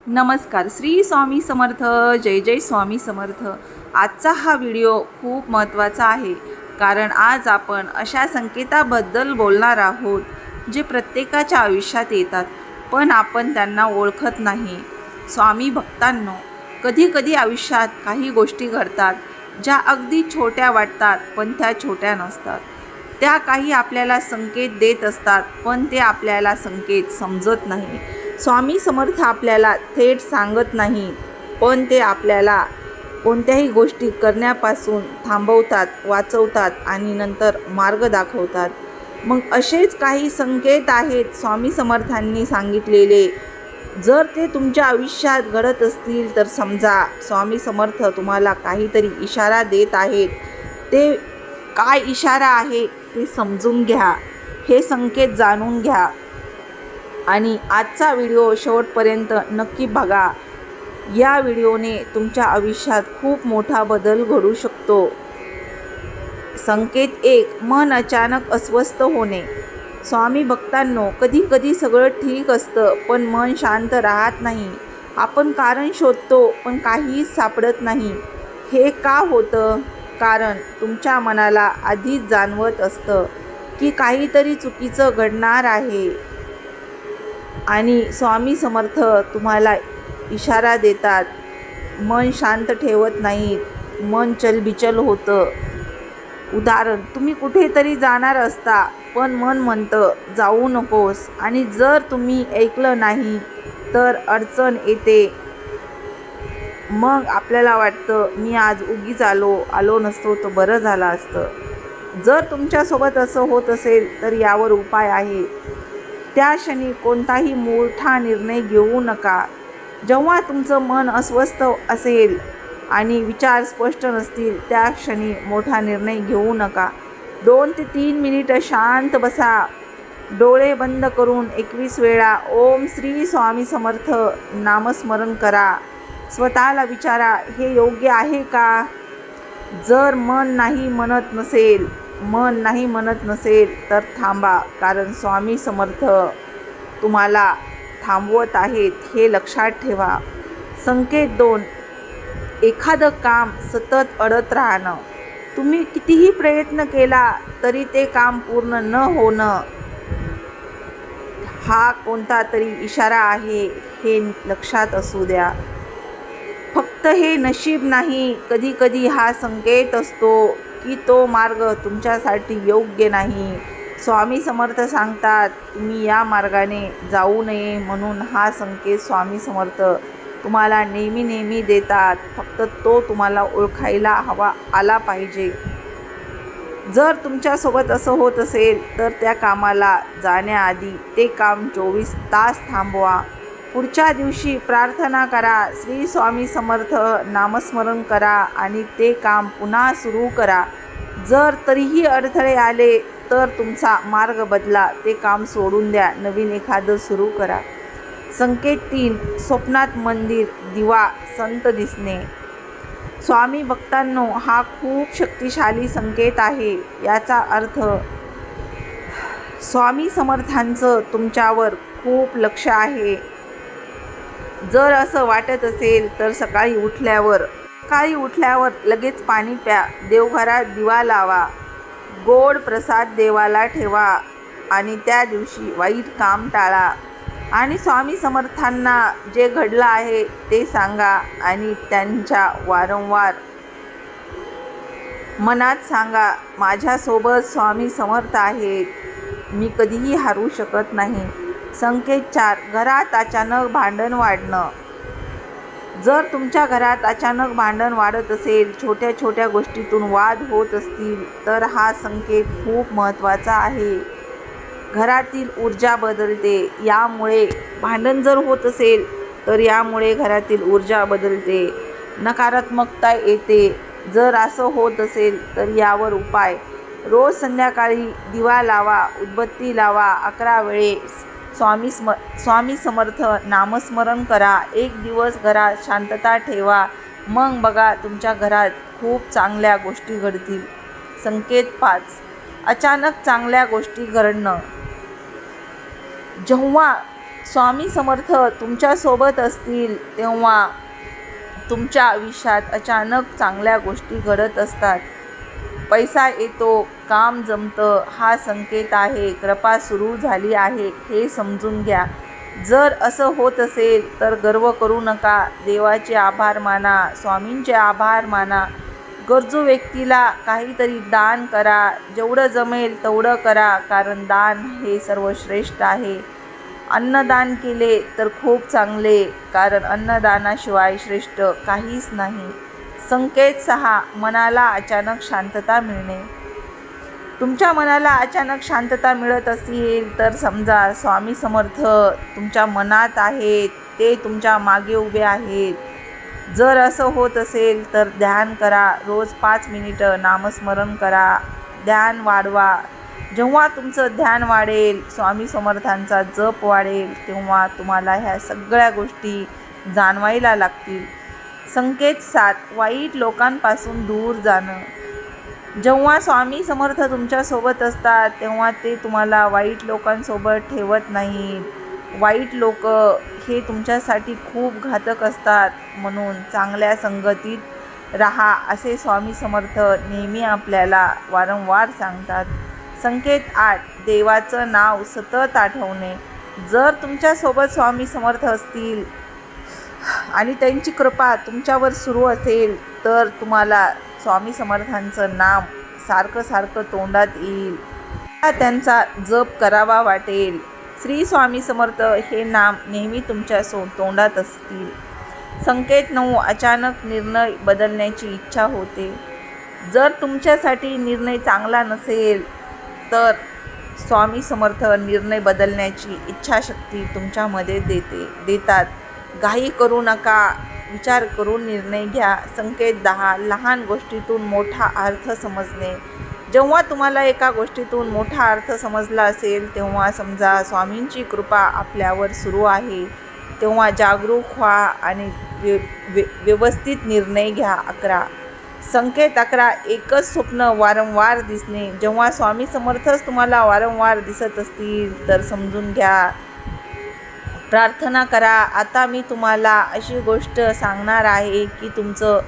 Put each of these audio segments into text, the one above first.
नमस्कार. श्री स्वामी समर्थ. जय जय स्वामी समर्थ. आजचा हा व्हिडिओ खूप महत्त्वाचा आहे, कारण आज आपण अशा संकेताबद्दल बोलणार आहोत जे प्रत्येकाच्या आयुष्यात येतात, पण आपण त्यांना ओळखत नाही. स्वामी भक्तांनो, कधी आयुष्यात काही गोष्टी घडतात ज्या अगदी छोट्या वाटतात, पण त्या छोट्या नसतात. त्या काही आपल्याला संकेत देत असतात, पण ते आपल्याला संकेत समजत नाही. स्वामी समर्थ आपल्याला थेट सांगत नाही, पण ते आपल्याला कोणत्याही गोष्टी करण्यापासून थांबवतात, वाचवतात आणि नंतर मार्ग दाखवतात. मग असेच काही संकेत आहेत स्वामी समर्थांनी सांगितलेले. जर ते तुमच्या आयुष्यात घडत असतील तर समजा स्वामी समर्थ तुम्हाला काहीतरी इशारा देत आहेत. ते काय इशारा आहे ते समजून घ्या, हे संकेत जाणून घ्या आणि आजचा व्हिडिओ शेवटपर्यंत नक्की बघा. या व्हिडिओने तुमच्या आयुष्यात खूप मोठा बदल घडू शकतो. संकेत 1. मन अचानक अस्वस्थ होणे. स्वामी भक्तांनो, कधी सगळं ठीक असतं, पण मन शांत राहत नाही. आपण कारण शोधतो, पण काहीच सापडत नाही. हे का होतं? कारण तुमच्या मनाला आधीच जाणवत असतं की काहीतरी चुकीचं घडणार आहे आणि स्वामी समर्थ तुम्हाला इशारा देतात. मन शांत ठेवत नाहीत, मन चलबिचल होतं. उदाहरण, तुम्ही कुठेतरी जाणार असता, पण मन म्हणतं जाऊ नकोस, आणि जर तुम्ही ऐकलं नाही तर अडचण येते. मग आपल्याला वाटतं मी आज उगीच आलो नसतो तर बरं झालं असतं. जर तुमच्यासोबत असं होत असेल तर यावर उपाय आहे. त्या क्षणी कोणताही मोठा निर्णय घेऊ नका. जेव्हा तुमचं मन अस्वस्थ असेल आणि विचार स्पष्ट नसतील, त्या क्षणी मोठा निर्णय घेऊ नका. 2 ते 3 मिनिटं शांत बसा. डोळे बंद करून 21 वेळा ओम श्री स्वामी समर्थ नामस्मरण करा. स्वतःला विचारा, हे योग्य आहे का? जर मन नाही म्हणत नसेल तर थांबा, कारण स्वामी समर्थ तुम्हाला थांबवत आहेत, हे लक्षात ठेवा. संकेत 2. एखादं काम सतत अडत राहणं. तुम्ही कितीही प्रयत्न केला तरी ते काम पूर्ण न होणं, हा कोणता तरी इशारा आहे, हे लक्षात असू द्या. फक्त हे नशीब नाही, कधी हा संकेत असतो की तो मार्ग तुमच्यासाठी योग्य नाही. स्वामी समर्थ सांगतात तुम्ही या मार्गाने जाऊ नये, म्हणून हा संकेत स्वामी समर्थ तुम्हाला नेहमी देतात. फक्त तो तुम्हाला ओळखायला आला पाहिजे. जर तुमच्यासोबत असं होत असेल तर त्या कामाला जाण्याआधी ते काम 24 तास थांबवा. पुढच्या दिवशी प्रार्थना करा, श्री स्वामी समर्थ नामस्मरण करा आणि ते काम पुन्हा सुरू करा. जर तरीही अडथळे आले तर तुमचा मार्ग बदला, ते काम सोडून द्या, नवीन एखादं सुरू करा. संकेत 3. स्वप्नात मंदिर, दिवा, संत दिसणे. स्वामी भक्तांनो, हा खूप शक्तिशाली संकेत आहे. याचा अर्थ स्वामी समर्थांचं तुमच्यावर खूप लक्ष आहे. जर असं वाटत असेल तर सकाळी उठल्यावर लगेच पाणी प्या, देवघरात दिवा लावा, गोड प्रसाद देवाला ठेवा आणि त्या दिवशी वाईट काम टाळा आणि स्वामी समर्थांना जे घडलं आहे ते सांगा आणि त्यांच्या वारंवार मनात सांगा, माझ्यासोबत स्वामी समर्थ आहेत, मी कधीही हारू शकत नाही. संकेत 4. घरात अचानक भांडण वाढणं. जर तुमच्या घरात अचानक भांडण वाढत असेल, छोट्या गोष्टीतून वाद होत असतील, तर हा संकेत खूप महत्त्वाचा आहे. घरातील ऊर्जा बदलते. यामुळे भांडण जर होत असेल तर यामुळे घरातील ऊर्जा बदलते, नकारात्मकता येते. जर असं होत असेल तर यावर उपाय: रोज संध्याकाळी दिवा लावा, उदबत्ती लावा, 11 वेळेस स्वामी समर्थ नामस्मरण करा. एक दिवस घरात शांतता ठेवा, मग बघा तुमच्या घरात खूप चांगल्या गोष्टी घडतील. संकेत 5. अचानक चांगल्या गोष्टी घडणं. जेव्हा स्वामी समर्थ तुमच्यासोबत असतील तेव्हा तुमच्या आयुष्यात अचानक चांगल्या गोष्टी घडत असतात. पैसा येतो, काम जमतं हा संकेत आहे. कृपा सुरू झाली आहे हे समजून घ्या. जर असं होत असेल तर गर्व करू नका. देवाचे आभार माना, स्वामींचे आभार माना. गरजू व्यक्तीला काहीतरी दान करा. जेवढं जमेल तेवढं करा, कारण दान हे सर्वश्रेष्ठ आहे. अन्नदान केले तर खूप चांगले, कारण अन्नदानाशिवाय श्रेष्ठ काहीच नाही. संकेत 6. मनाला अचानक शांतता मिळणे. तुमच्या मनाला अचानक शांतता मिळत असेल तर समजा स्वामी समर्थ तुमच्या मनात आहेत, ते तुमच्या मागे उभे आहेत. जर असं होत असेल तर ध्यान करा. रोज 5 मिनिटं नामस्मरण करा. ध्यान वाढवा. जेव्हा तुमचं ध्यान वाढेल, स्वामी समर्थांचा जप वाढेल, तेव्हा तुम्हाला ह्या सगळ्या गोष्टी जाणवायला लागतील. संकेत 7. वाईट लोकांपासून दूर जाणं. जेव्हा स्वामी समर्थ तुमच्यासोबत असतात तेव्हा ते तुम्हाला वाईट लोकांसोबत ठेवत नाहीत. वाईट लोक हे तुमच्यासाठी खूप घातक असतात, म्हणून चांगल्या संगतीत राहा असे स्वामी समर्थ नेहमी आपल्याला वारंवार सांगतात. संकेत 8. देवाचं नाव सतत आठवणे. जर तुमच्यासोबत स्वामी समर्थ असतील आणि त्यांची कृपा तुमच्यावर सुरू असेल तर तुम्हाला स्वामी समर्थांचं नाम सारखं तोंडात येईल. त्यांचा जप करावा वाटेल. श्री स्वामी समर्थ हे नाम नेहमी तुमच्या तोंडात असतील. संकेत 9. अचानक निर्णय बदलण्याची इच्छा होते. जर तुमच्यासाठी निर्णय चांगला नसेल तर स्वामी समर्थ निर्णय बदलण्याची इच्छाशक्ती तुमच्यामध्ये देतात. घाई करू नका, विचार करून निर्णय घ्या. संकेत 10. लहान गोष्टीतून मोठा अर्थ समजणे. जेव्हा तुम्हाला एका गोष्टीतून मोठा अर्थ समजला असेल तेव्हा समजा स्वामींची कृपा आपल्यावर सुरू आहे. तेव्हा जागरूक व्हा आणि व्यवस्थित निर्णय घ्या. 11. संकेत 11. एकच स्वप्न वारंवार दिसणे. जेव्हा स्वामी समर्थच तुम्हाला वारंवार दिसत असतील तर समजून घ्या. प्रार्थना करा. आता मी तुम्हाला अशी गोष्ट सांगणार आहे की तुमचं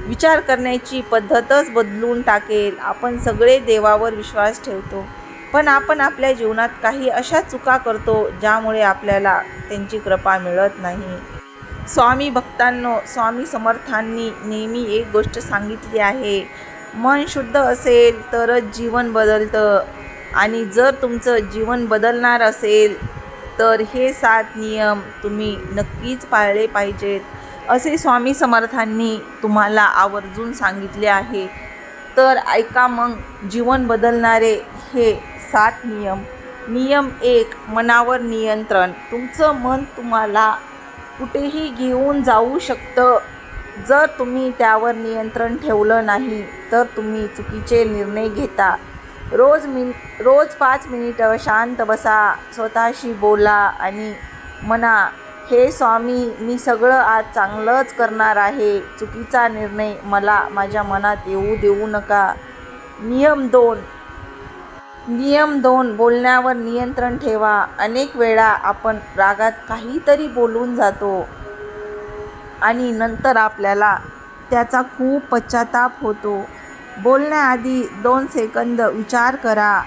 विचार करण्याची पद्धतच बदलून टाकेल. आपण सगळे देवावर विश्वास ठेवतो, पण आपण आपल्या जीवनात काही अशा चुका करतो ज्यामुळे आपल्याला त्यांची कृपा मिळत नाही. स्वामी भक्तांनो, स्वामी समर्थांनी नेहमी एक गोष्ट सांगितली आहे, मन शुद्ध असेल तरच जीवन बदलतं. आणि जर तुमचं जीवन बदलणार असेल तर हे 7 नियम तुम्ही नक्कीच पाळले पाहिजेत असे स्वामी समर्थांनी तुम्हाला आवर्जून सांगितले आहे. तर ऐका मग जीवन बदलणारे हे 7 नियम. नियम 1. मनावर नियंत्रण. तुमचं मन तुम्हाला कुठेही घेऊन जाऊ शकतं. जर तुम्ही त्यावर नियंत्रण ठेवलं नाही तर तुम्ही चुकीचे निर्णय घेता. रोज 5 मिनिटं शांत बसा. स्वतःशी बोला आणि म्हणा, हे स्वामी, मी सगळं आज चांगलंच करणार आहे. चुकीचा निर्णय मला माझ्या मनात येऊ देऊ नका. नियम 2. बोलण्यावर नियंत्रण ठेवा. अनेक वेळा आपण रागात काहीतरी बोलून जातो आणि नंतर आपल्याला त्याचा खूप पश्चाताप होतो. बोलण्याआधी 2 सेकंद विचार करा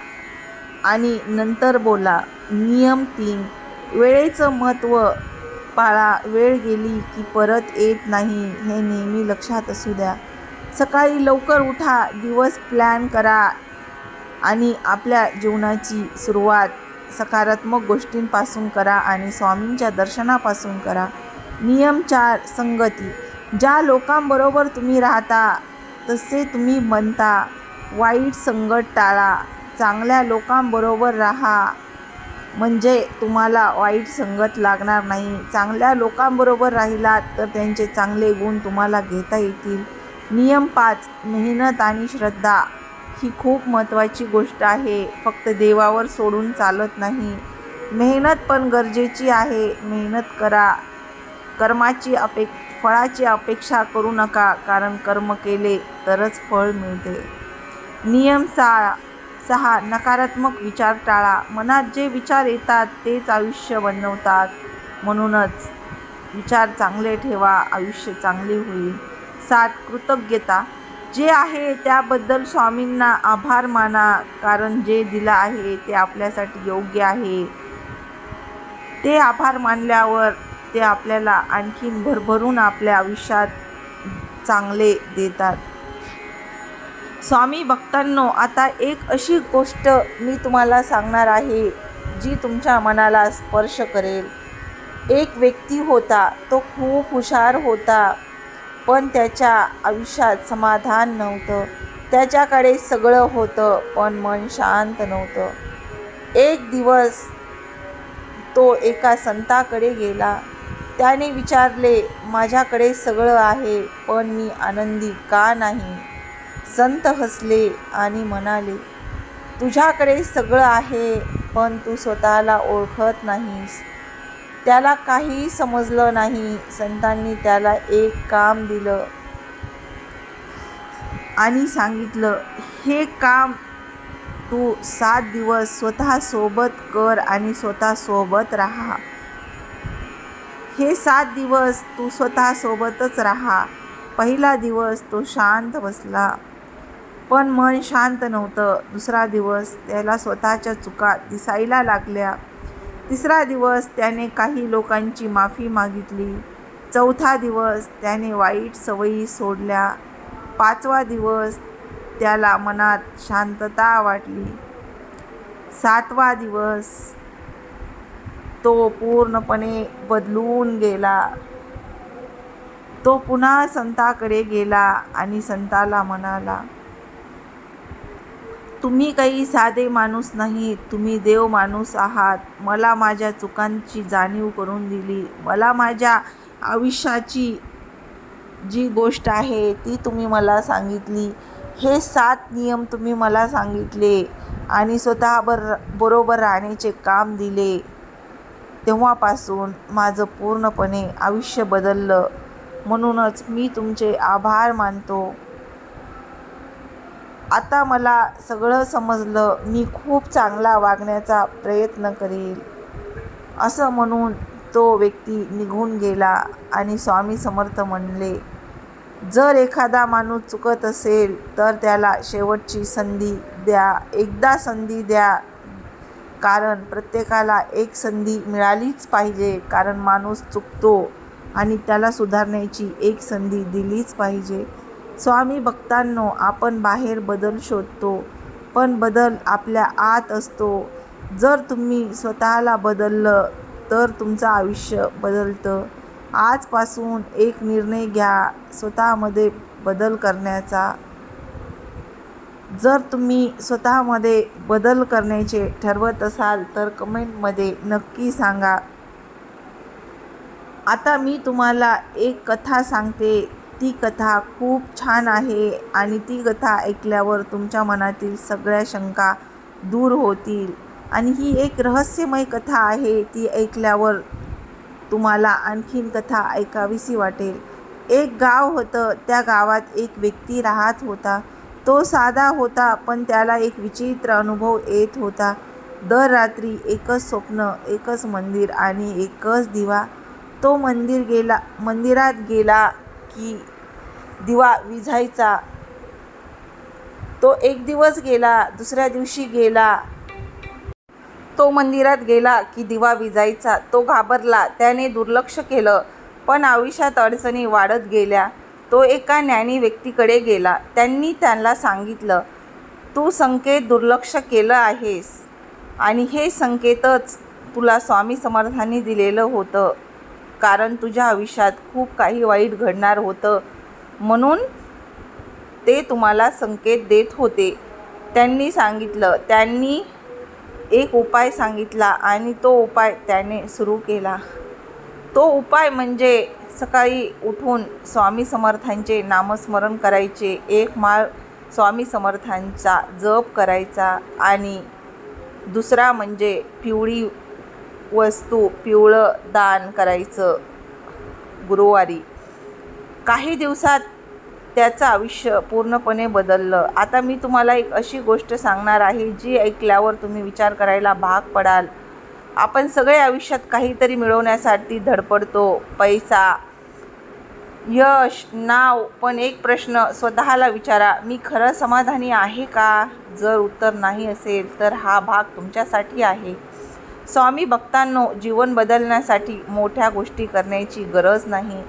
आणि नंतर बोला. नियम 3. वेळेचं महत्त्व पाळा. वेळ गेली की परत येत नाही हे नेहमी लक्षात असू द्या. सकाळी लवकर उठा. दिवस प्लॅन करा आणि आपल्या जीवनाची सुरुवात सकारात्मक गोष्टींपासून करा आणि स्वामींच्या दर्शनापासून करा. नियम 4. संगती. ज्या लोकांबरोबर तुम्ही राहता तसे तुम्ही बनता. वाईट संगत टाळा. चांगल्या लोकांबरोबर राहा म्हणजे तुम्हाला वाईट संगत लागणार नाही. चांगल्या लोकांबरोबर राहिलात तर त्यांचे चांगले गुण तुम्हाला घेता येतील. नियम 5. मेहनत आणि श्रद्धा. ही खूप महत्त्वाची गोष्ट आहे. फक्त देवावर सोडून चालत नाही. मेहनत पण गरजेची आहे. मेहनत करा. फळाची अपेक्षा करू नका, कारण कर्म केले तरच फळ मिळते. नियम 6. 6. नकारात्मक विचार टाळा. मनात जे विचार येतात तेच आयुष्य बनवतात. म्हणूनच विचार चांगले ठेवा, आयुष्य चांगले होईल. 7. कृतज्ञता. जे आहे त्याबद्दल स्वामींना आभार माना, कारण जे दिलं आहे ते आपल्यासाठी योग्य आहे. ते आभार मानल्यावर ते आपल्याला आणखीन भरभरून आपल्या आयुष्यात चांगले देतात. स्वामी भक्तांनो, आता एक अशी गोष्ट मी तुम्हाला सांगणार आहे जी तुमच्या मनाला स्पर्श करेल. एक व्यक्ती होता, तो खूप हुशार होता, पण त्याच्या आयुष्यात समाधान नव्हतं. त्याच्याकडे सगळं होतं, पण मन शांत नव्हतं. एक दिवस तो एका संताकडे गेला. त्याने विचारले, माझ्याकडे सगळं आहे, पण मी आनंदी का नाही? संत हसले आणि म्हणाले, तुझ्याकडे सगळं आहे, पण तू स्वतःला ओळखत नाहीस. त्याला काही समजलं नाही. संतांनी त्याला एक काम दिलं आणि सांगितलं, हे काम तू 7 दिवस स्वतःसोबत कर आणि स्वतःसोबत राहा. हे 7 दिवस तू स्वतःसोबतच राहा. पहिला दिवस तो शांत बसला, पण मन शांत नव्हतं. दुसरा दिवस त्याला स्वतःच्या चुका दिसायला लागल्या. तिसरा दिवस त्याने काही लोकांची माफी मागितली. चौथा दिवस त्याने वाईट सवयी सोडल्या. 5वा दिवस त्याला मनात शांतता वाटली. 7वा दिवस तो पूर्णपणे बदलून गेला. तो पुन्हा संताकडे गेला आणि संताला म्हणाला, तुम्ही काही साधे माणूस नाही, तुम्ही देव माणूस आहात. मला माझ्या चुकांची जाणीव करून दिली. मला माझ्या आयुष्याची जी गोष्ट आहे ती तुम्ही मला सांगितली. हे 7 नियम तुम्ही मला सांगितले आणि बरोबर राहण्याचे काम दिले. तेव्हापासून माझं पूर्णपणे आयुष्य बदललं. म्हणूनच मी तुमचे आभार मानतो. आता मला सगळं समजलं. मी खूप चांगला वागण्याचा प्रयत्न करेल. असं म्हणून तो व्यक्ती निघून गेला आणि स्वामी समर्थ म्हणले, जर एखादा माणूस चुकत असेल तर त्याला शेवटची संधी द्या. एकदा संधी द्या, कारण प्रत्येकाला एक संधी मिळालीच पाहिजे. कारण माणूस चुकतो आणि त्याला सुधारण्याची एक संधी दिलीच पाहिजे. स्वामी भक्तांनो, आपण बाहेर बदल शोधतो, पण बदल आपल्या आत असतो. जर तुम्ही स्वतःला बदललं तर तुमचं आयुष्य बदलतं. आजपासून एक निर्णय घ्या स्वतःमध्ये बदल करण्याचा. जर तुम्ही स्वतःमध्ये बदल करण्याचे ठरवत असाल तर कमेंटमध्ये नक्की सांगा. आता मी तुम्हाला एक कथा सांगते. ती कथा खूप छान आहे आणि ती कथा ऐकल्यावर तुमच्या मनातील सगळ्या शंका दूर होतील. आणि ही एक रहस्यमय कथा आहे. ती ऐकल्यावर तुम्हाला आणखीन कथा ऐकावीशी वाटेल. एक गाव होतं. त्या गावात एक व्यक्ती राहत होता. तो साधा होता, पण त्याला एक विचित्र अनुभव येत होता. दर रात्री एकच स्वप्न, एकच मंदिर आणि एकच दिवा. तो मंदिरात गेला की दिवा विझायचा. तो एक दिवस गेला, दुसऱ्या दिवशी गेला. तो मंदिरात गेला की दिवा विझायचा. तो घाबरला. त्याने दुर्लक्ष केलं, पण आयुष्यात अडचणी वाढत गेल्या. तो एका ज्ञानी व्यक्तीकडे गेला. त्यांनी त्याला सांगितलं, तू संकेत दुर्लक्ष केलं आहेस आणि हे संकेतच तुला स्वामी समर्थांनी दिलेलं होतं, कारण तुझ्या आयुष्यात खूप काही वाईट घडणार होतं, म्हणून ते तुम्हाला संकेत देत होते. त्यांनी सांगितलं. त्यांनी एक उपाय सांगितला आणि तो उपाय त्याने सुरू केला. तो उपाय म्हणजे सकाळी उठून स्वामी समर्थांचे नामस्मरण करायचे, 1 माळ स्वामी समर्थांचा जप करायचा आणि दुसरा म्हणजे पिवळी वस्तू, पिवळं दान करायचं गुरुवारी. काही दिवसात त्याचं आयुष्य पूर्णपणे बदललं. आता मी तुम्हाला एक अशी गोष्ट सांगणार आहे जी ऐकल्यावर तुम्ही विचार करायला भाग पडाल. आपण सगळे आयुष्यात काहीतरी मिळवण्यासाठी धडपडतो, पैसा, यश, नाव. पण एक प्रश्न स्वतःला विचारा, मी खरं समाधानी आहे का? जर उत्तर नाही असेल तर हा भाग तुमच्यासाठी आहे. स्वामी भक्तांनो, जीवन बदलण्यासाठी मोठ्या गोष्टी करण्याची गरज नाही.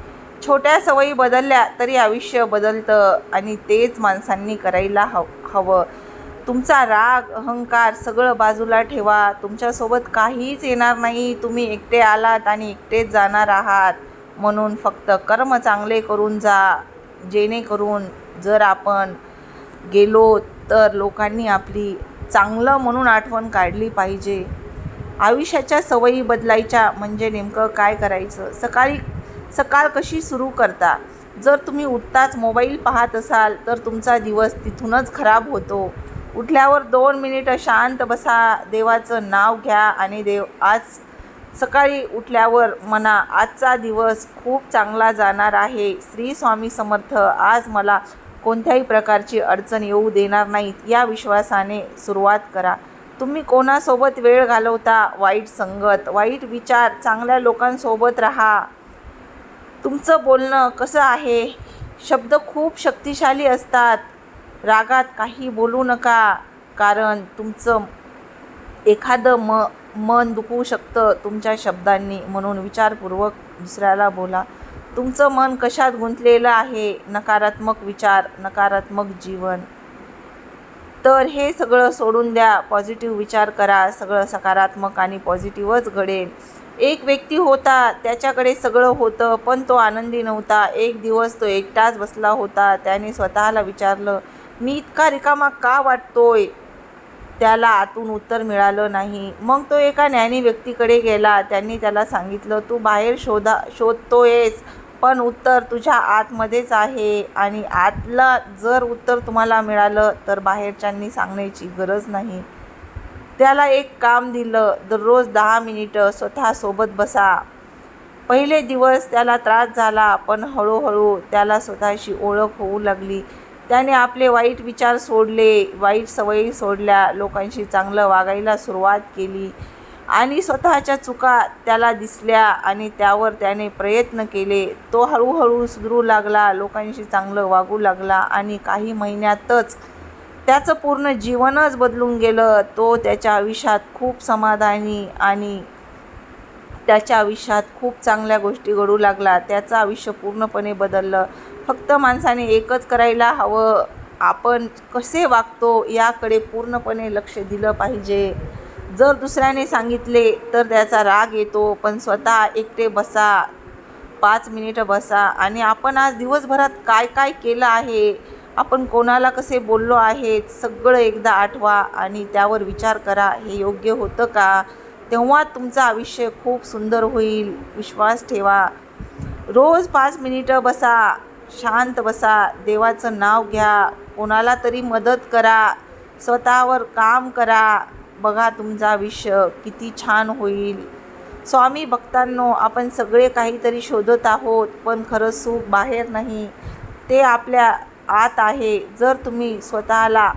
छोट्या सवयी बदलल्या तरी आयुष्य बदलतं आणि तेच माणसांनी करायला हवं. तुमचा राग, अहंकार सगळं बाजूला ठेवा. तुमच्यासोबत काहीच येणार नाही. तुम्ही एकटे आलात आणि एकटेच जाणार आहात. म्हणून फक्त कर्म चांगले करून जा, जेणेकरून जर आपण गेलो तर लोकांनी आपली चांगलं म्हणून आठवण काढली पाहिजे. आयुष्याच्या सवयी बदलायच्या म्हणजे नेमकं काय करायचं? सकाळ कशी सुरू करता? जर तुम्ही उठताच मोबाईल पाहत असाल तर तुमचा दिवस तिथूनच खराब होतो. उठल्यावर 2 मिनिटं शांत बसा, देवाचं नाव घ्या आणि आज सकाळी उठल्यावर म्हणा, आजचा दिवस खूप चांगला जाणार आहे. श्री स्वामी समर्थ आज मला कोणत्याही प्रकारची अडचण येऊ देणार नाहीत, या विश्वासाने सुरुवात करा. तुम्ही कोणासोबत वेळ घालवता? वाईट संगत, वाईट विचार, चांगल्या लोकांसोबत राहा. तुमचं बोलणं कसं आहे? शब्द खूप शक्तिशाली असतात. रागात काही बोलू नका, कारण तुमचं एखादं मन दुखवू शकतं तुमच्या शब्दांनी. म्हणून विचारपूर्वक दुसऱ्याला बोला. तुमचं मन कशात गुंतलेलं आहे? नकारात्मक विचार, नकारात्मक जीवन. तर हे सगळं सोडून द्या, पॉझिटिव्ह विचार करा. सगळं सकारात्मक आणि पॉझिटिव्हच घडेल. एक व्यक्ती होता, त्याच्याकडे सगळं होतं पण तो आनंदी नव्हता. एक दिवस तो एकटाच बसला होता. त्याने स्वतःला विचारलं, मी इतका रिकामा का वाटतोय? त्याला आतून उत्तर मिळालं नाही. मग तो एका ज्ञानी व्यक्तीकडे गेला. त्यांनी त्याला सांगितलं, तू बाहेर शोधतोयस पण उत्तर तुझ्या आतमध्येच आहे. आणि आतलं जर उत्तर तुम्हाला मिळालं तर बाहेरच्यांनी सांगण्याची गरज नाही. त्याला एक काम दिलं, दररोज 10 मिनिटं स्वतःसोबत बसा. पहिले दिवस त्याला त्रास झाला पण हळूहळू त्याला स्वतःशी ओळख होऊ लागली. त्याने आपले वाईट विचार सोडले, वाईट सवयी सोडल्या, लोकांशी चांगलं वागायला सुरुवात केली आणि स्वतःच्या चुका त्याला दिसल्या आणि त्यावर त्याने प्रयत्न केले. तो हळूहळू सुधरू लागला, लोकांशी चांगलं वागू लागला आणि काही महिन्यातच त्याचं पूर्ण जीवनच बदलून गेलं. तो त्याच्या आयुष्यात खूप समाधानी आणि त्याच्या आयुष्यात खूप चांगल्या गोष्टी घडू लागला. त्याचं आयुष्य पूर्णपणे बदललं. फक्त माणसाने एकच करायला हवं, आपण कसे वागतो याकडे पूर्णपणे लक्ष दिलं पाहिजे. जर दुसऱ्याने सांगितले तर त्याचा राग येतो, पण स्वतः एकटे बसा, 5 मिनिटं बसा आणि आपण आज दिवसभरात काय काय केलं आहे, आपण कोणाला कसे बोललो आहेत, सगळं एकदा आठवा आणि त्यावर विचार करा, हे योग्य होतं का? तेव्हा तुमचं आयुष्य खूप सुंदर होईल. विश्वास ठेवा. रोज 5 मिनिटं बसा, शांत बसा, देवाचं नाव घ्या, कोणाला तरी मदत करा, स्वतःवर काम करा. बघा तुमचं आयुष्य किती छान होईल. स्वामी भक्तांनो, आपण सगळे काहीतरी शोधत आहोत पण खरं सुख बाहेर नाही, ते आपल्या आत आहे. जर तुम्ही स्वतःला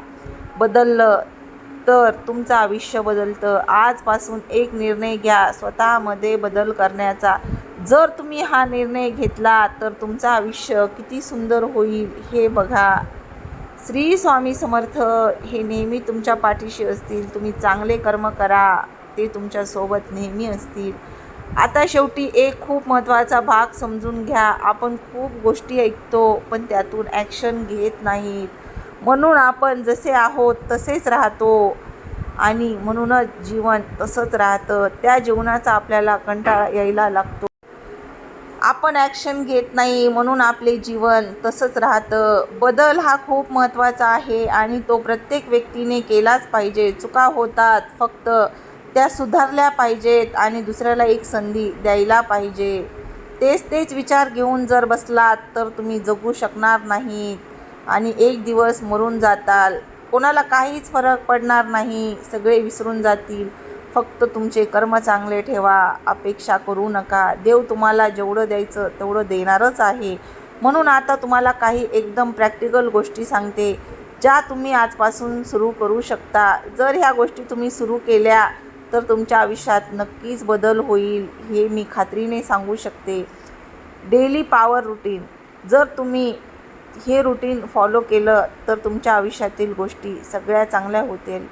बदललं तर तुमचं आयुष्य बदलतं. आजपासून एक निर्णय घ्या स्वतःमध्ये बदल करण्याचा. जर तुम्ही हा निर्णय घेतला तर तुमचं आयुष्य किती सुंदर होईल हे बघा. श्री स्वामी समर्थ हे नेहमी तुमच्या पाठीशी असतील. तुम्ही चांगले कर्म करा, ते तुमच्यासोबत नेहमी असतील. आता शेवटी एक खूप महत्त्वाचा भाग समजून घ्या. आपण खूप गोष्टी ऐकतो पण त्यातून ॲक्शन घेत नाहीत. म्हणून आपण जसे आहोत तसेच राहतो आणि म्हणूनच जीवन तसंच राहतं. त्या जीवनाचा आपल्याला कंटाळा यायला लागतो. आपण ॲक्शन घेत नाही म्हणून आपले जीवन तसंच राहतं. बदल हा खूप महत्त्वाचा आहे आणि तो प्रत्येक व्यक्तीने केलाच पाहिजे. चुका होतात, फक्त त्या सुधारल्या पाहिजेत आणि दुसऱ्याला एक संधी द्यायला पाहिजे. तेच विचार घेऊन जर बसलात तर तुम्ही जगू शकणार नाहीत आणि एक दिवस मरून जाताल. कोणाला काहीच फरक पडणार नाही, सगळे विसरून जातील. फक्त तुमचे कर्म चांगले ठेवा, अपेक्षा करू नका. देव तुम्हाला जेवढं द्यायचं तेवढं देणारच आहे. म्हणून आता तुम्हाला काही एकदम प्रॅक्टिकल गोष्टी सांगते, ज्या तुम्ही आजपासून सुरू करू शकता. जर ह्या गोष्टी तुम्ही सुरू केल्या तर तुमच्या आयुष्यात नक्कीच बदल होईल, हे मी खात्रीने सांगू शकते. Daily power routine. जर तुम्ही हे रूटीन फॉलो केलं तर तुमच्या आयुष्यातील गोष्टी सगळ्या चांगल्या होतील.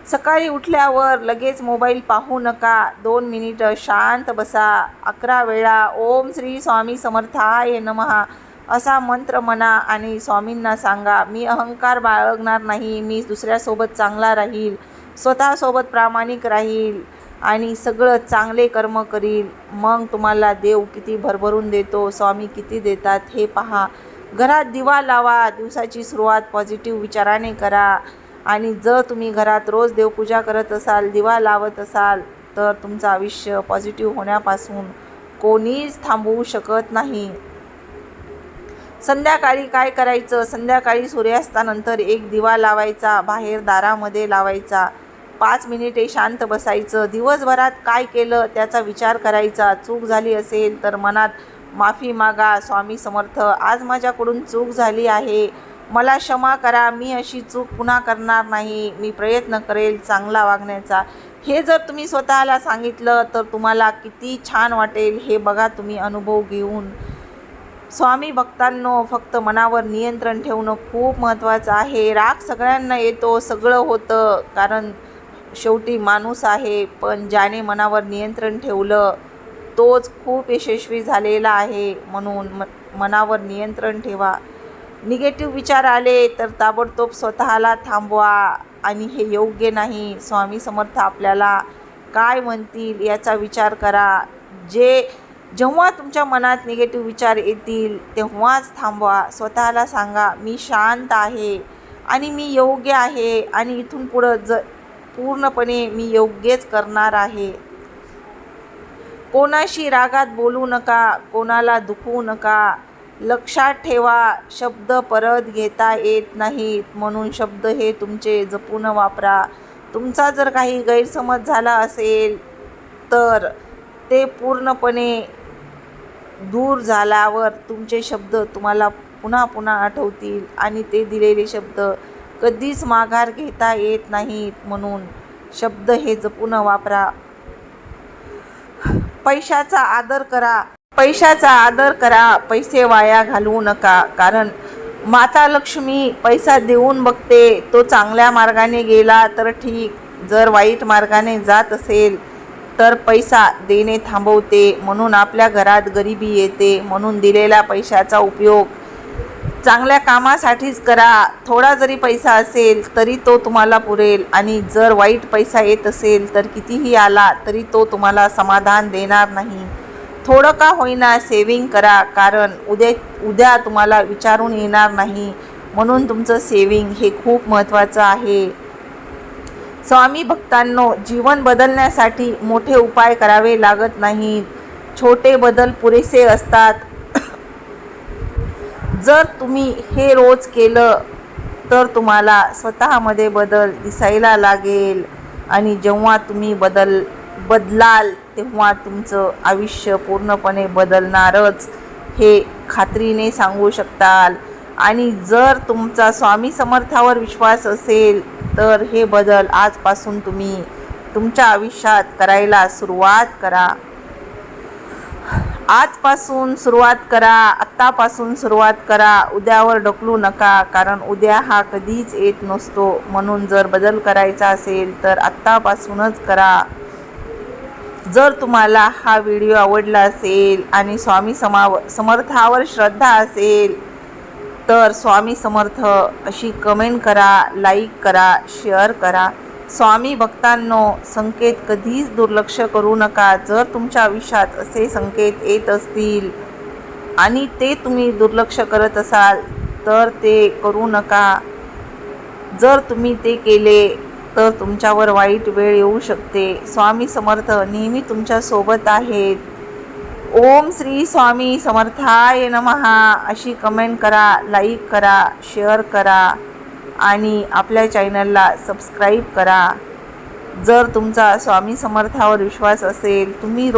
सकाळी उठल्यावर लगेच मोबाईल पाहू नका. 2 मिनिटं शांत बसा. 11 वेळा ओम श्री स्वामी समर्थाय नमः असा मंत्र म्हणा आणि स्वामींना सांगा, मी अहंकार बाळगणार नाही, मी दुसऱ्यासोबत चांगला राहील, स्वतःसोबत प्रामाणिक राहील आणि सगळं चांगले कर्म करील. मग तुम्हाला देव किती भरभरून देतो, स्वामी किती देतात हे पहा. घरात दिवा लावा. दिवसाची सुरुवात पॉझिटिव्ह विचाराने करा. आणि जर तुम्ही घरात रोज देवपूजा करत असाल, दिवा लावत असाल, तर तुमचं आयुष्य पॉझिटिव्ह होण्यापासून कोणीच थांबवू शकत नाही. संध्याकाळी काय करायचं? संध्याकाळी सूर्यास्तानंतर एक दिवा लावायचा, बाहेर दारामध्ये लावायचा. 5 मिनिटे शांत बसायचं. दिवसभरात काय केलं त्याचा विचार करायचा. चूक झाली असेल तर मनात माफी मागा. स्वामी समर्थ, आज माझ्याकडून चूक झाली आहे, मला क्षमा करा, मी अशी चूक पुन्हा करणार नाही, मी प्रयत्न करेल चांगला वागण्याचा. हे जर तुम्ही स्वतःला सांगितलं तर तुम्हाला किती छान वाटेल हे बघा तुम्ही अनुभव घेऊन. स्वामी भक्तांनो, फक्त मनावर नियंत्रण ठेवणं खूप महत्त्वाचं आहे. राग सगळ्यांना येतो, सगळं होतं, कारण शेवटी माणूस आहे. पण ज्याने मनावर नियंत्रण ठेवलं तोच खूप यशस्वी झालेला आहे. म्हणून मनावर नियंत्रण ठेवा. निगेटिव्ह विचार आले तर ताबडतोब स्वतःला थांबवा आणि हे योग्य नाही. स्वामी समर्थ आपल्याला काय म्हणतील याचा विचार करा. जेव्हा तुमच्या मनात निगेटिव्ह विचार येतील तेव्हाच थांबवा. स्वतःला सांगा, मी शांत आहे आणि मी योग्य आहे आणि इथून पुढं पूर्णपणे मी योग्यच करणार आहे. कोणाशी रागात बोलू नका, कोणाला दुखवू नका. लक्षात ठेवा, शब्द परत घेता येत नाहीत, म्हणून शब्द हे तुमचे जपून वापरा. तुमचा जर काही गैरसमज झाला असेल तर ते पूर्णपणे दूर झाल्यावर तुमचे शब्द तुम्हाला पुन्हा पुन्हा आठवतील आणि ते दिलेले शब्द कधीच माघार घेता येत नाहीत. म्हणून शब्द हे जपून वापरा. पैशाचा आदर करा. पैशाचा आदर करा. पैसे वाया घालवू नका, कारण माता लक्ष्मी पैसा देऊन बघते. तो चांगल्या मार्गाने गेला तर ठीक, जर वाईट मार्गाने जात असेल तर पैसा देणे थांबवते. म्हणून आपल्या घरात गरिबी येते. म्हणून दिलेल्या पैशाचा उपयोग चांगल्या कामासाठीच करा. थोडा जरी पैसा असेल तरी तो तुम्हाला पुरेल आणि जर वाईट पैसा येत असेल तर कितीही आला तरी तो तुम्हाला समाधान देणार नाही. थोडं का होईना सेविंग करा, कारण उद्या तुम्हाला विचारून येणार नाही. म्हणून तुमचं सेविंग हे खूप महत्त्वाचं आहे. स्वामी भक्तांनो, जीवन बदलण्यासाठी मोठे उपाय करावे लागत नाहीत, छोटे बदल पुरेसे असतात. जर तुम्ही हे रोज केलं तर तुम्हाला स्वतःमध्ये बदल दिसायला लागेल आणि जेव्हा तुम्ही बदलाल तेव्हा तुमचं आयुष्य पूर्णपणे बदलणारच, हे खात्रीने सांगू शकताल. आणि जर तुमचा स्वामी समर्थावर विश्वास असेल तर हे बदल आजपासून तुम्ही तुमच्या आयुष्यात करायला सुरुवात करा. आजपासून सुरुवात करा. आत्तापासून सुरुवात करा. उद्यावर ढकलू नका, कारण उद्या हा कधीच येत नसतो. म्हणून जर बदल करायचा असेल तर आत्तापासूनच करा. जर तुम्हाला हा व्हिडिओ आवडला असेल आणि स्वामी समर्थावर श्रद्धा असेल तर स्वामी समर्थ अशी कमेंट करा, लाईक करा, शेअर करा. स्वामी भक्तांनो, संकेत कधीच दुर्लक्ष करू नका. जर तुमच्या आयुष्यात असे संकेत येत असतील आणि ते तुम्ही दुर्लक्ष करत असाल तर ते करू नका. जर तुम्ही ते केले तर तुमच्यावर वाईट वेळ येऊ शकते. स्वामी समर्थ नेहमी तुमच्या सोबत आहेत. ओम श्री स्वामी समर्थाय नमः अशी कमेंट करा, लाईक करा, शेअर करा आणि आपल्या चॅनलला सबस्क्राईब करा. जर तुमचा स्वामी समर्थावर विश्वास असेल, तुम्ही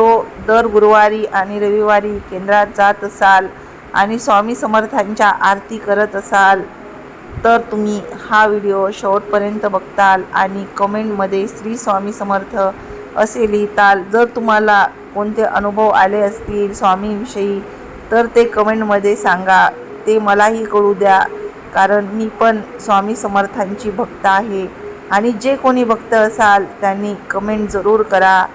दर गुरुवारी आणि रविवारी केंद्रात जात असाल आणि स्वामी समर्थांच्या आरती करत असाल तर तुम्ही हा व्हिडिओ शेवटपर्यंत बघताल आणि कमेंटमध्ये श्री स्वामी समर्थ असे लिहिताल. जर तुम्हाला कोणते अनुभव आले असतील स्वामीविषयी तर ते कमेंटमध्ये सांगा, ते मलाही कळू द्या, कारण मी पण स्वामी समर्थांची भक्त आहे. आणि जे कोणी भक्त असाल त्यांनी कमेंट जरूर करा.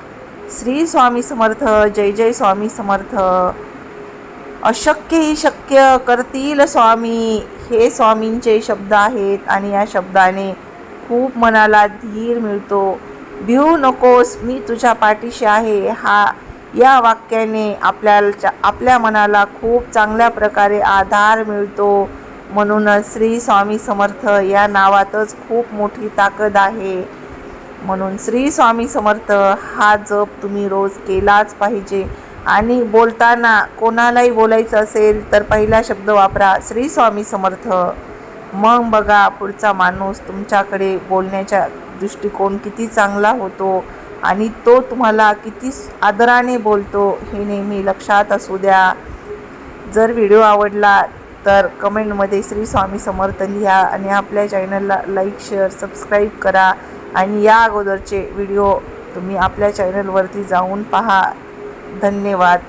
श्री स्वामी समर्थ, जय जय स्वामी समर्थ. अशक्य ही शक्य करतील स्वामी, हे स्वामींचे शब्द आहेत आणि या शब्दाने खूप मनाला धीर मिळतो. भिवू नकोस, मी तुझ्या पाठीशी आहे. या वाक्याने आपल्या मनाला खूप चांगल्या प्रकारे आधार मिळतो. म्हणूनच श्री स्वामी समर्थ या नावातच खूप मोठी ताकद आहे. म्हणून श्री स्वामी समर्थ हा जप तुम्ही रोज केलाच पाहिजे. आणि बोलताना कोणालाही बोलायचं असेल तर पहिला शब्द वापरा श्री स्वामी समर्थ. मग बघा पुढचा माणूस तुमच्याकडे बोलण्याचा दृष्टिकोन किती चांगला होतो आणि तो तुम्हाला किती आदराने बोलतो हे नेहमी लक्षात असू द्या. जर व्हिडिओ आवडला तर कमेंटमध्ये श्री स्वामी समर्थ लिहा आणि आपल्या चॅनलला लाईक, शेअर, सबस्क्राईब करा. आणि या अगोदरचे व्हिडिओ तुम्ही आपल्या चॅनलवरती जाऊन पहा. धन्यवाद.